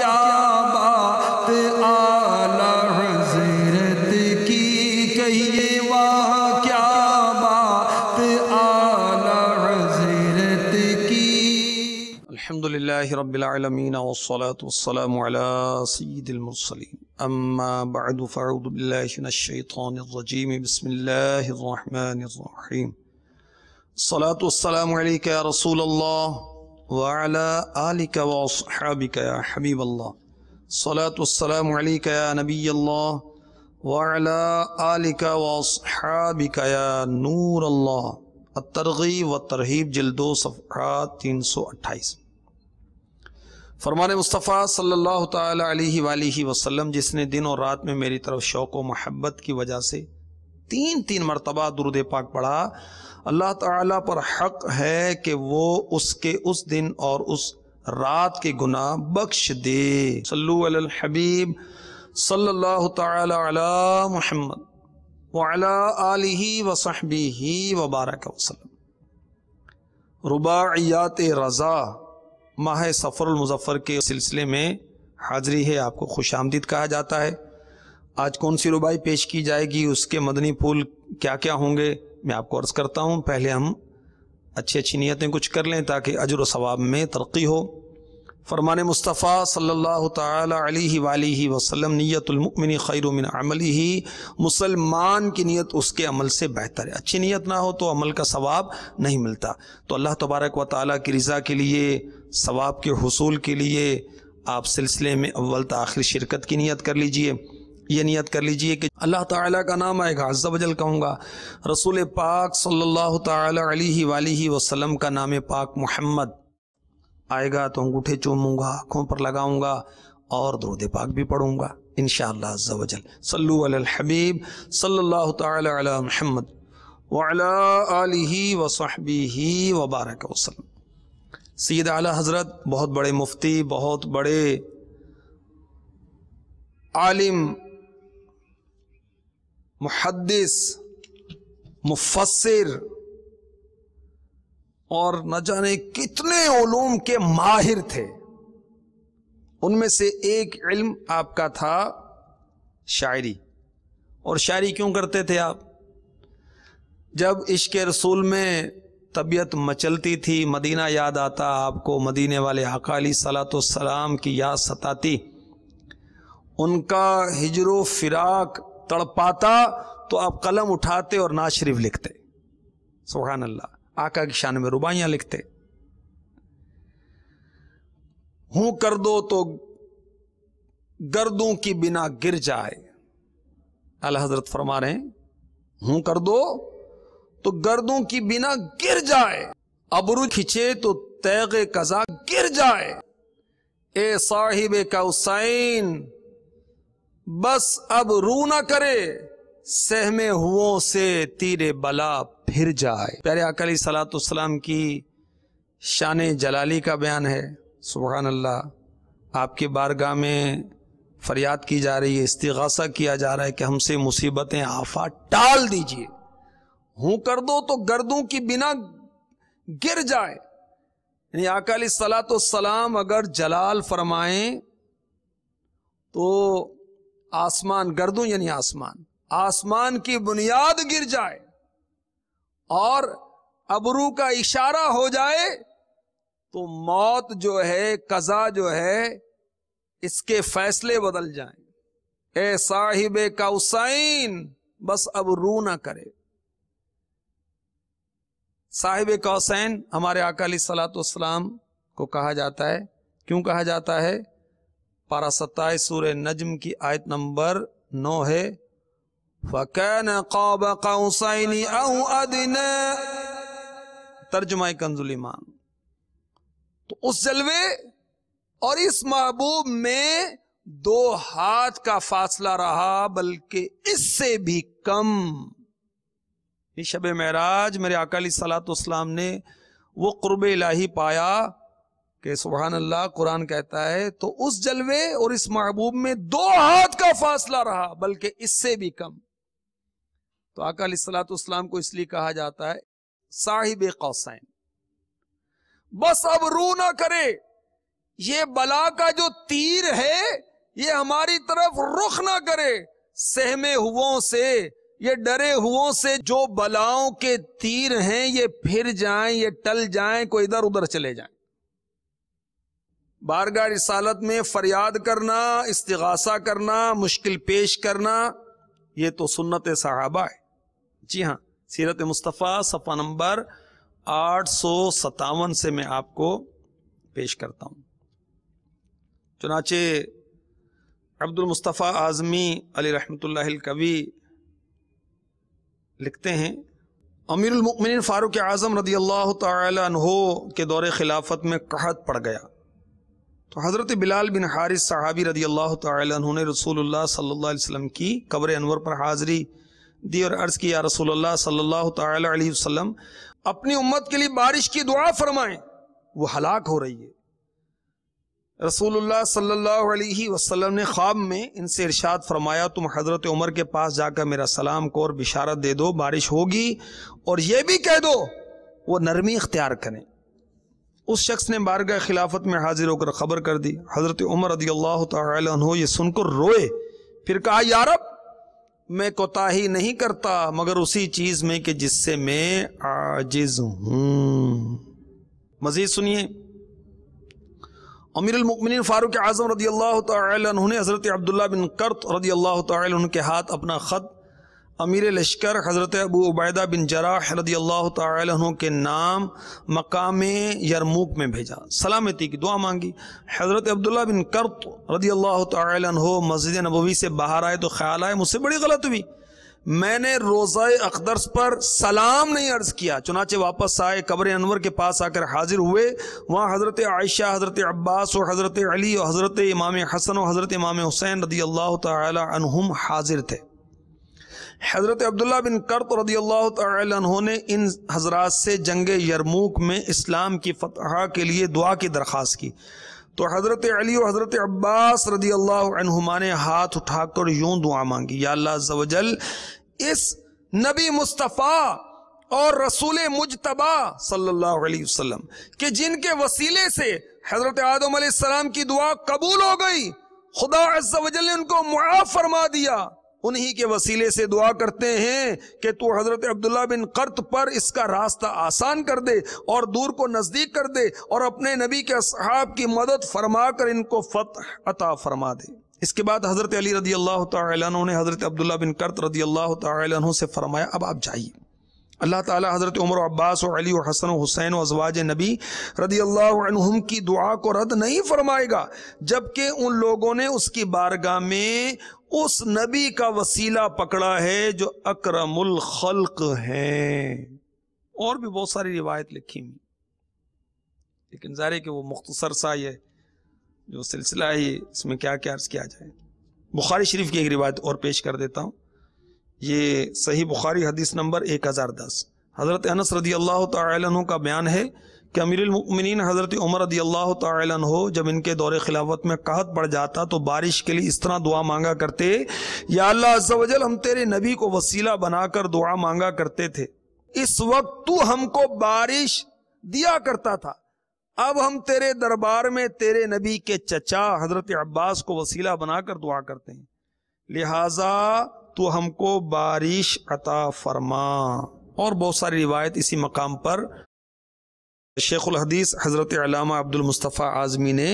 کیا بات اعلی حضرت کی کہیے وہاں کیا بات اعلی حضرت کی۔ الحمدللہ رب العالمین والصلاة والسلام علی سید المرسلین، اما بعد فاعوذ باللہ من الشیطان الرجیم، بسم اللہ الرحمن الرحیم۔ الصلاة والسلام علیک یا رسول اللہ وعلی آلک واصحابک یا حبیب اللہ، الصلاة والسلام علیک یا نبی اللہ وعلی آلک واصحابک یا نور اللہ۔ الترغیب والترہیب جلد 2 صفحہ 328۔ فرمان مصطفیٰ صلی اللہ تعالی علیہ وآلہ وسلم، جس نے دن اور رات میں میری طرف شوق و محبت کی وجہ سے تین مرتبہ درود پاک پڑھا، اللہ تعالیٰ پر حق ہے کہ وہ اس کے اس دن اور اس رات کے گناہ بخش دے۔ صلو علی الحبیب صلی اللہ تعالی علی محمد وعلی آلہ وصحبہ وبارک وسلم۔ رباعیات رضا ماہ سفر المظفر کے سلسلے میں حاضری ہے، آپ کو خوش آمدید کہا جاتا ہے۔ آج کون سی رباعی پیش کی جائے گی، اس کے مدنی پھول کیا کیا ہوں گے، میں آپ کو عرض کرتا ہوں۔ پہلے ہم اچھی نیتیں کچھ کر لیں تاکہ اجر و ثواب میں ترقی ہو۔ فرمان مصطفیٰ صلی اللہ تعالی علیہ وآلہ وسلم، نیت المؤمن خیر من عملہ، مسلمان کی نیت اس کے عمل سے بہتر ہے۔ اچھی نیت نہ ہو تو عمل کا ثواب نہیں ملتا۔ تو اللہ تبارک و تعالیٰ کی رضا کے لیے، ثواب کے حصول کے لیے آپ سلسلے میں اول تا آخر شرکت کی نیت کر لیجئے۔ یہ نیت کر لیجئے کہ اللہ تعالیٰ کا نام آئے گا، عز و جل کہوں گا، رسول پاک صلی اللہ تعالی علیہ وآلہ وسلم کا نام پاک محمد آئے گا تو انگوٹھے چوموں گا، آنکھوں پر لگاؤں گا اور درود پاک بھی پڑھوں گا انشاءاللہ عز و جل۔ صلو علی الحبیب صلی اللہ تعالی علی محمد وعلی آلہ وصحبہ وبارک وسلم۔ سید اعلیٰ حضرت بہت بڑے مفتی، بہت بڑے عالم، محدث، مفسر اور نہ جانے کتنے علوم کے ماہر تھے۔ ان میں سے ایک علم آپ کا تھا شاعری۔ اور شاعری کیوں کرتے تھے آپ؟ جب عشق رسول میں طبیعت مچلتی تھی، مدینہ یاد آتا آپ کو، مدینے والے آقا علیہ الصلوۃ والسلام کی یاد ستاتی، ان کا ہجر و فراق تڑپاتا، تو آپ قلم اٹھاتے اور نعت شریف لکھتے۔ سبحان اللہ، آقا کی شان میں رباعیاں لکھتے۔ ہوں کر دو تو گردوں کی بنا گر جائے، اعلیٰ حضرت فرما رہے ہیں ہوں کر دو تو گردوں کی بنا گر جائے، ابرو کھچے تو تیغ قضا گر جائے، اے صاحب کوثین بس اب رو نہ کرے، سہمے ہوں سے تیر بلا پھر جائے۔ پیارے آقا علیہ الصلوۃ والسلام کی شان جلالی کا بیان ہے۔ سبحان اللہ، آپ کی بارگاہ میں فریاد کی جا رہی ہے، استغاثہ کیا جا رہا ہے کہ ہم سے مصیبتیں، آفات ٹال دیجئے۔ ہوں کر دو تو گردوں کی بنا گر جائے، یعنی آقا علیہ الصلوۃ والسلام اگر جلال فرمائیں تو آسمان، گردوں یعنی آسمان کی بنیاد گر جائے اور ابرو کا اشارہ ہو جائے تو موت جو ہے، قضا جو ہے، اس کے فیصلے بدل جائیں۔ اے صاحب کوثین بس اب رو نہ کرے۔ صاحب کوثین ہمارے آقا علیہ الصلوۃ والسلام کو کہا جاتا ہے۔ کیوں کہا جاتا ہے؟ پارہ 27 سورہ نجم کی آیت نمبر 9 ہے، فَكَانَ قَابَ قَوْسَيْنِ أَوْ أَدْنَىٰ، ترجمہ کنز الایمان۔ تو اس جلوے اور اس محبوب میں 2 ہاتھ کا فاصلہ رہا، بلکہ اس سے بھی کم۔ شب معراج میرے آقا علیہ الصلوۃ والسلام نے وہ قرب الہی پایا کہ سبحان اللہ، قرآن کہتا ہے تو اس جلوے اور اس محبوب میں 2 ہاتھ کا فاصلہ رہا، بلکہ اس سے بھی کم۔ تو آقا علیہ الصلوۃ والسلام کو اس لیے کہا جاتا ہے صاحب قوسین۔ بس اب رو نہ کرے، یہ بلا کا جو تیر ہے یہ ہماری طرف رخ نہ کرے، سہمے ہووں سے، یہ ڈرے ہووں سے جو بلاؤں کے تیر ہیں یہ پھر جائیں، یہ ٹل جائیں، کوئی ادھر ادھر چلے جائیں۔ بارگاہ رسالت میں فریاد کرنا، استغاثہ کرنا، مشکل پیش کرنا، یہ تو سنت صحابہ ہے۔ جی ہاں، سیرت مصطفیٰ صفحہ نمبر 857 سے میں آپ کو پیش کرتا ہوں۔ چنانچہ عبد المصطفیٰ اعظمی علی رحمۃ اللہ الکوی لکھتے ہیں، امیر المؤمنین فاروق اعظم رضی اللہ تعالی عنہ کے دور خلافت میں قحط پڑ گیا تو حضرت بلال بن حارث صحابی رضی اللہ تعالی عنہ نے رسول اللہ صلی اللہ علیہ وسلم کی قبر انور پر حاضری دی اور عرض کی، یا رسول اللہ صلی اللہ تعالی علیہ وسلم اپنی امت کے لیے بارش کی دعا فرمائیں، وہ ہلاک ہو رہی ہے۔ رسول اللہ صلی اللہ علیہ وسلم نے خواب میں ان سے ارشاد فرمایا، تم حضرت عمر کے پاس جا کر میرا سلام کو اور بشارت دے دو بارش ہوگی، اور یہ بھی کہہ دو وہ نرمی اختیار کریں۔ اس شخص نے بارگاہ خلافت میں حاضر ہو کر خبر کر دی۔ حضرت عمر رضی اللہ تعالی عنہ یہ سن کر روئے، پھر کہا، یا رب میں کوتاہی نہیں کرتا مگر اسی چیز میں کہ جس سے میں عاجز ہوں۔ مزید سنیے، امیر المؤمنین فاروق اعظم رضی اللہ تعالی عنہ نے حضرت عبداللہ بن قرط رضی اللہ تعالی عنہ کے ہاتھ اپنا خط امیر لشکر حضرت ابو عبیدہ بن جراح رضی اللہ تعالی عنہ کے نام مقام یرموک میں بھیجا، سلامتی کی دعا مانگی۔ حضرت عبداللہ بن قرط رضی اللہ تعالی عنہ مسجد نبوی سے باہر آئے تو خیال آئے مجھ سے بڑی غلط ہوئی، میں نے روضہ اقدس پر سلام نہیں عرض کیا۔ چنانچہ واپس آئے، قبر انور کے پاس آ کر حاضر ہوئے، وہاں حضرت عائشہ، حضرت عباس اور حضرت علی اور حضرت امام حسن اور حضرت امام حسین رضی اللہ تعالی عنہم حاضر تھے۔ حضرت عبداللہ بن قرط رضی اللہ تعالی عنہ نے ان حضرات سے جنگ یرموک میں اسلام کی فتح کے لیے دعا کی درخواست کی تو حضرت علی اور حضرت عباس رضی اللہ عنہما نے ہاتھ اٹھا کر یوں دعا مانگی، یا اللہ عز و جل اس نبی مصطفیٰ اور رسول مجتبی صلی اللہ علیہ وسلم کہ جن کے وسیلے سے حضرت آدم علیہ السلام کی دعا قبول ہو گئی، خدا عز و جل نے ان کو معاف فرما دیا، انہی کے وسیلے سے دعا کرتے ہیں کہ تو حضرت عبداللہ بن قرط پر اس کا راستہ آسان کر دے اور دور کو نزدیک کر دے اور اپنے نبی کے اصحاب کی مدد فرما کر ان کو فتح عطا فرما دے۔ اس کے بعد حضرت علی رضی اللہ تعالی عنہ نے حضرت عبداللہ بن قرط رضی اللہ تعالی عنہ سے فرمایا، اب آپ جائیے، اللہ تعالی حضرت عمر و عباس و علی و حسن و حسین و ازواج نبی رضی اللہ عنہم کی دعا کو رد نہیں فرمائے گا جبکہ ان لوگوں نے اس کی بارگاہ میں اس نبی کا وسیلہ پکڑا ہے جو اکرم الخلق ہیں۔ اور بھی بہت ساری روایت لکھی ہوئی، لیکن ظاہر ہے کہ وہ مختصر سا یہ جو سلسلہ ہے اس میں کیا کیا عرض کیا جائے۔ بخاری شریف کی ایک روایت اور پیش کر دیتا ہوں، یہ صحیح بخاری حدیث نمبر 1010، حضرت انس رضی اللہ تعالی عنہ کا بیان ہے کہ امیر المؤمنین حضرت عمر رضی اللہ تعالی عنہ جب ان کے دور خلافت میں قحط پڑ جاتا تو بارش کے لیے اس طرح دعا مانگا کرتے، یا اللہ عز و جل ہم تیرے نبی کو وسیلہ بنا کر دعا مانگا کرتے تھے، اس وقت تو ہم کو بارش دیا کرتا تھا، اب ہم تیرے دربار میں تیرے نبی کے چچا حضرت عباس کو وسیلہ بنا کر دعا کرتے ہیں، لہٰذا تو ہم کو بارش عطا فرما۔ اور بہت ساری روایت اسی مقام پر شیخ الحدیث حضرت علامہ عبد المصطفیٰ اعظمی نے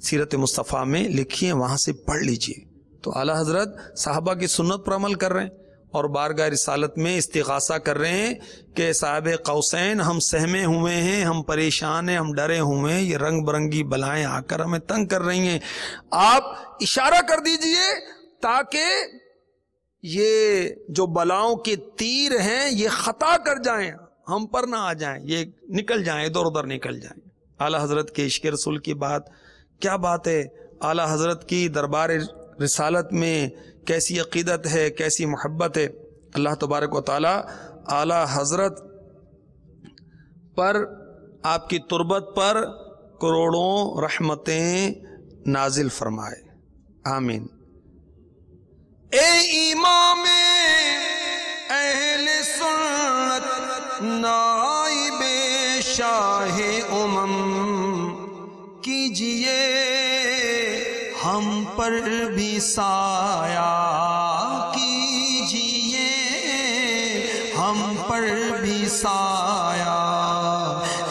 سیرت مصطفیٰ میں لکھی ہیں، وہاں سے پڑھ لیجئے۔ تو اعلیٰ حضرت صحابہ کی سنت پر عمل کر رہے ہیں اور بارگاہ رسالت میں استغاثہ کر رہے ہیں کہ صاحب قوسین ہم سہمے ہوئے ہیں، ہم پریشان ہیں، ہم ڈرے ہوئے ہیں، یہ رنگ برنگی بلائیں آ کر ہمیں تنگ کر رہی ہیں، آپ اشارہ کر دیجئے تاکہ یہ جو بلاؤں کے تیر ہیں یہ خطا کر جائیں، ہم پر نہ آ جائیں، یہ نکل جائیں، ادھر ادھر نکل جائیں۔ اعلیٰ حضرت کے عشق رسول کی بات کیا بات ہے، اعلیٰ حضرت کی دربار رسالت میں کیسی عقیدت ہے، کیسی محبت ہے۔ اللہ تبارک و تعالی اعلیٰ حضرت پر، آپ کی تربت پر کروڑوں رحمتیں نازل فرمائے، آمین۔ اے امام اہل سنت نائب شاہ امم کی کیجئے ہم پر بھی سایہ کیجئے ہم پر بھی سایہ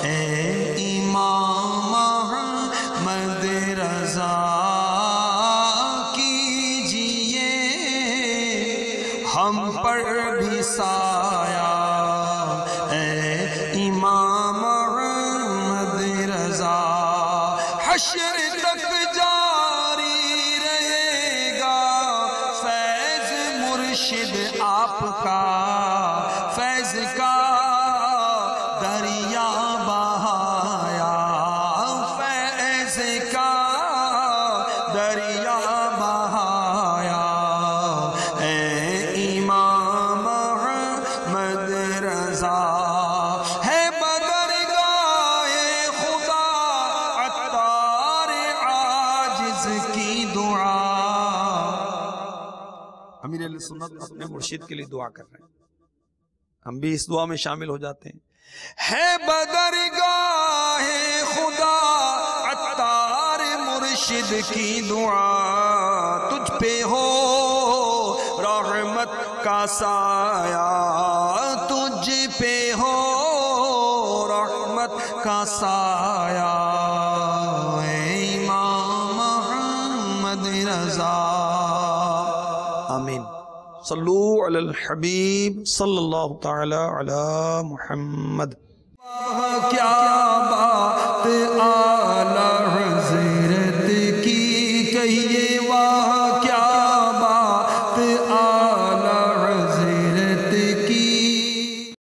اے امام احمد رضا کیجئے ہم پر بھی سایہ اے امام احمد رضا حشر تک جاری رہے گا فیض مرشد آپ کا فیض کا دریا بہایا فیض کا دریا بہایا اے امام احمد رضا ہے بدرگاہ خدا عطار عاجز کی دعا. امیر اہل سنت اپنے مرشد کے لیے دعا کر رہے ہیں، ہم بھی اس دعا میں شامل ہو جاتے ہیں. ہے بدرگاہ خدا عطار مرشد کی دعا تجھ پہ ہو رحمت کا سایہ تجھ پہ ہو رحمت کا سایہ اے امام احمد رضا. آمین. صلو علی الحبیب صلی اللہ تعالی علی محمد. کیا بات